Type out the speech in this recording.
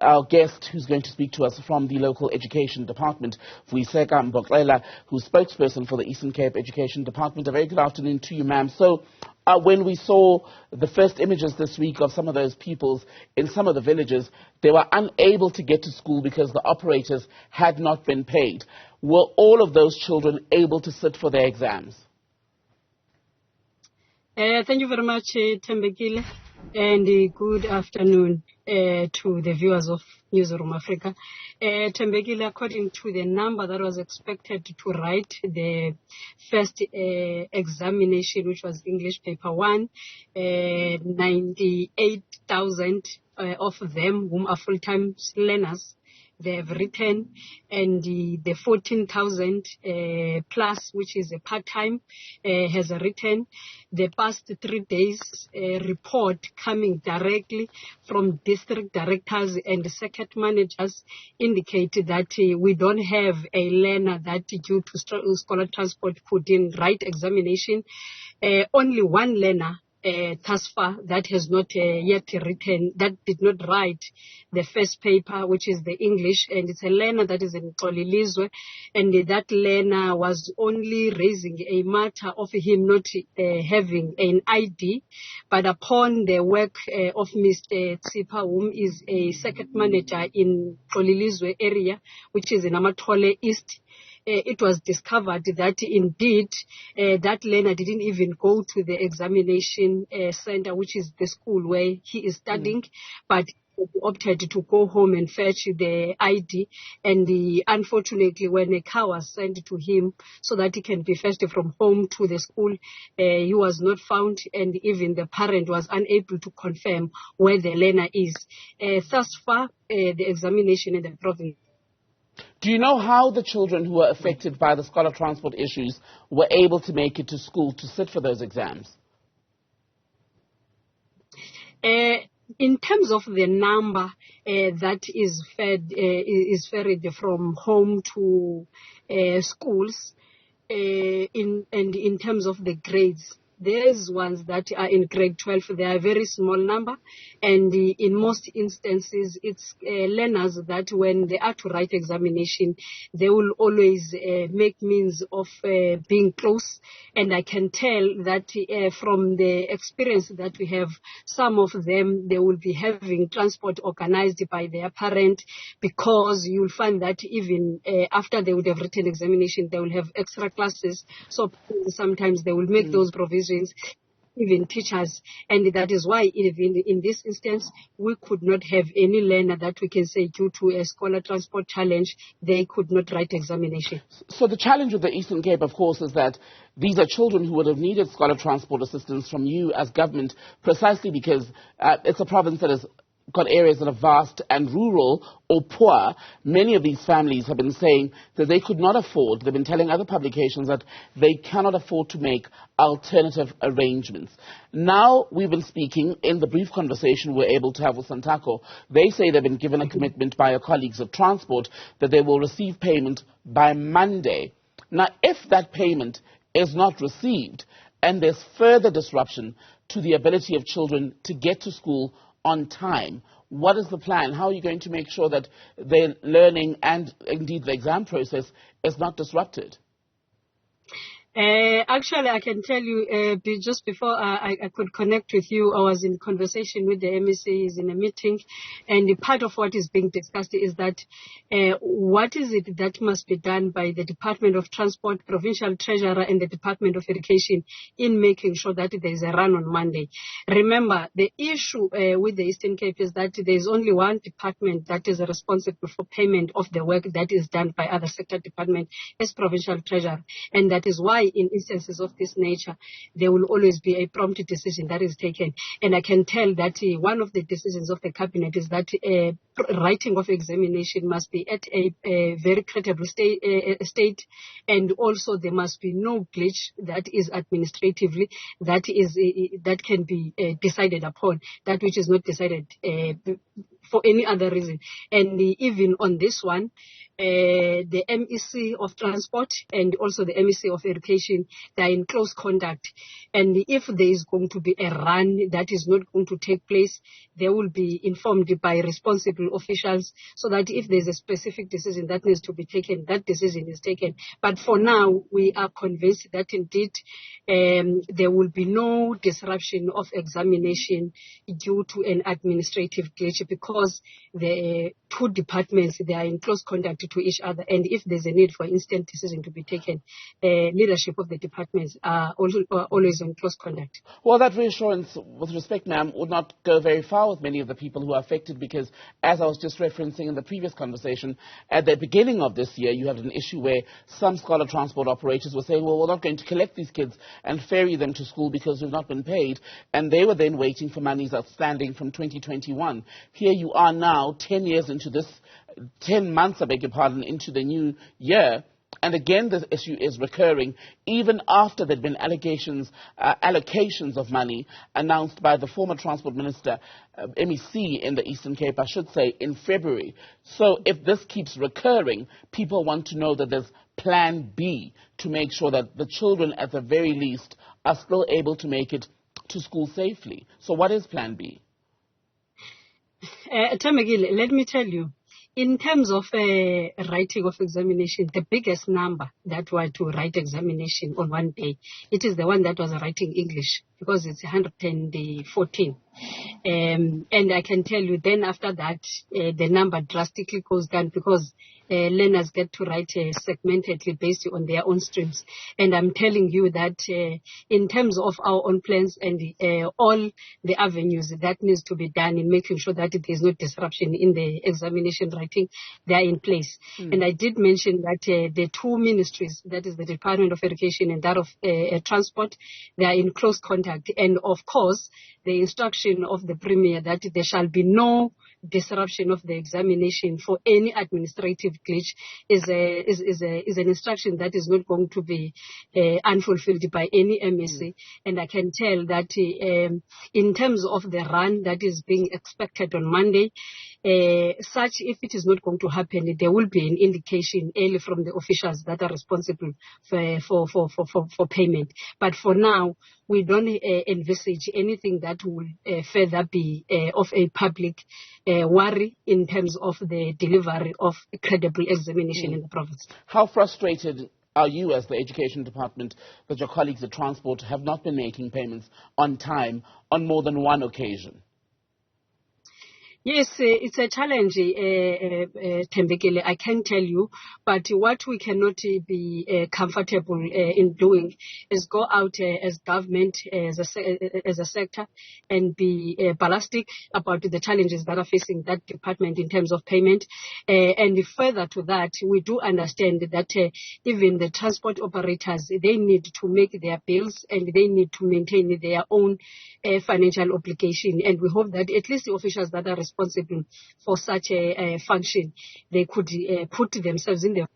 our guest who's going to speak to us from the local education department, Vuyiseka Mboxela, who's spokesperson for the Eastern Cape Education Department. A very good afternoon to you, ma'am. So when we saw the first images this week of some of those pupils in some of the villages, they were unable to get to school because the operators had not been paid. Were all of those children able to sit for their exams? Thank you very much, Thembekile, and good afternoon to the viewers of Newzroom Afrika. Thembekile, according to the number that was expected to write the first examination, which was English paper 1, 98,000 of them whom are full-time learners, they have written, and the 14,000 plus, which is a part-time, has written. The past 3 days report coming directly from district directors and circuit managers indicate that we don't have a learner that due to scholar transport could write examination. Only one learner thus far that has not yet written, that did not write the first paper, which is the English, and it's a learner that is in Xolilizwe, and that learner was only raising a matter of him not having an ID, but upon the work of Mr. Tsipa, whom is a circuit manager in Xolilizwe area, which is in Amatole East, it was discovered that indeed that learner didn't even go to the examination center, which is the school where he is studying, but he opted to go home and fetch the ID. And unfortunately, when a car was sent to him so that he can be fetched from home to the school, he was not found, and even the parent was unable to confirm where the learner is. Thus far, the examination in the province. Do you know how the children who were affected by the scholar transport issues were able to make it to school to sit for those exams? In terms of the number that is ferried from home to schools, and in terms of the grades, there's ones that are in grade 12. They are a very small number, and in most instances, it's learners that when they are to write examination, they will always make means of being close. And I can tell that from the experience that we have, some of them, they will be having transport organized by their parent, because you'll find that even after they would have written examination, they will have extra classes. So sometimes they will make those provisions, even teachers, and that is why even in this instance we could not have any learner that we can say due to a scholar transport challenge they could not write examination. So the challenge with the Eastern Cape, of course, is that these are children who would have needed scholar transport assistance from you as government, precisely because it's a province that has got areas that are vast and rural or poor. Many of these families have been saying that they could not afford, they've been telling other publications that they cannot afford to make alternative arrangements. Now we've been speaking, in the brief conversation we're able to have with Santako, they say they've been given a commitment by your colleagues of transport that they will receive payment by Monday. Now, if that payment is not received and there's further disruption to the ability of children to get to school on time, what is the plan? How are you going to make sure that their learning and indeed the exam process is not disrupted? Actually, I can tell you, just before I could connect with you, I was in conversation with the MSAs in a meeting, and part of what is being discussed is that what is it that must be done by the Department of Transport, Provincial Treasurer, and the Department of Education in making sure that there is a run on Monday. Remember, the issue with the Eastern Cape is that there is only one department that is responsible for payment of the work that is done by other sector departments as Provincial Treasurer, and that is why in instances of this nature, there will always be a prompt decision that is taken. And I can tell that one of the decisions of the cabinet is that writing of examination must be at a very credible state, and also there must be no glitch that is administratively that can be decided upon, that which is not decided for any other reason. And even on this one, the MEC of Transport and also the MEC of Education, they are in close contact. And if there is going to be a run that is not going to take place, they will be informed by responsible officials so that if there's a specific decision that needs to be taken, that decision is taken. But for now, we are convinced that indeed there will be no disruption of examination due to an administrative glitch, because the two departments, they are in close contact to each other. And if there's a need for instant decision to be taken, leadership of the departments are always in close contact. Well, that reassurance, with respect, ma'am, would not go very far with many of the people who are affected, because, as I was just referencing in the previous conversation, at the beginning of this year, you had an issue where some scholar transport operators were saying, well, we're not going to collect these kids and ferry them to school because we've not been paid. And they were then waiting for monies outstanding from 2021. Here you are now, 10 years into this, 10 months, I beg your pardon, into the new year. And again, this issue is recurring, even after there had been allocations of money announced by the former Transport Minister, MEC in the Eastern Cape, I should say, in February. So if this keeps recurring, people want to know that there's Plan B to make sure that the children, at the very least, are still able to make it to school safely. So what is Plan B? Thembekile, let me tell you, in terms of writing of examination, the biggest number that were to write examination on one day, it is the one that was writing English, because it's 114. And I can tell you, then after that, the number drastically goes down, because learners get to write segmentedly based on their own streams. And I'm telling you that in terms of our own plans and all the avenues that needs to be done in making sure that there is no disruption in the examination writing, they are in place. And I did mention that the two ministries, that is the Department of Education and that of Transport, they are in close contact. And of course, the instruction of the Premier that there shall be no disruption of the examination for any administrative glitch is an instruction that is not going to be unfulfilled by any MSC. And I can tell that in terms of the run that is being expected on Monday, such if it is not going to happen, there will be an indication early from the officials that are responsible for payment. But for now, we don't envisage anything that will further be of a public worry in terms of the delivery of a credible examination in the province. How frustrated are you as the Education Department that your colleagues at Transport have not been making payments on time on more than one occasion? Yes, it's a challenge, Thembekile, I can tell you. But what we cannot be comfortable in doing is go out as government, as a sector, and be ballistic about the challenges that are facing that department in terms of payment. And further to that, we do understand that even the transport operators, they need to make their bills and they need to maintain their own financial obligation. And we hope that at least the officials that are responsible for such a function, they could put themselves in the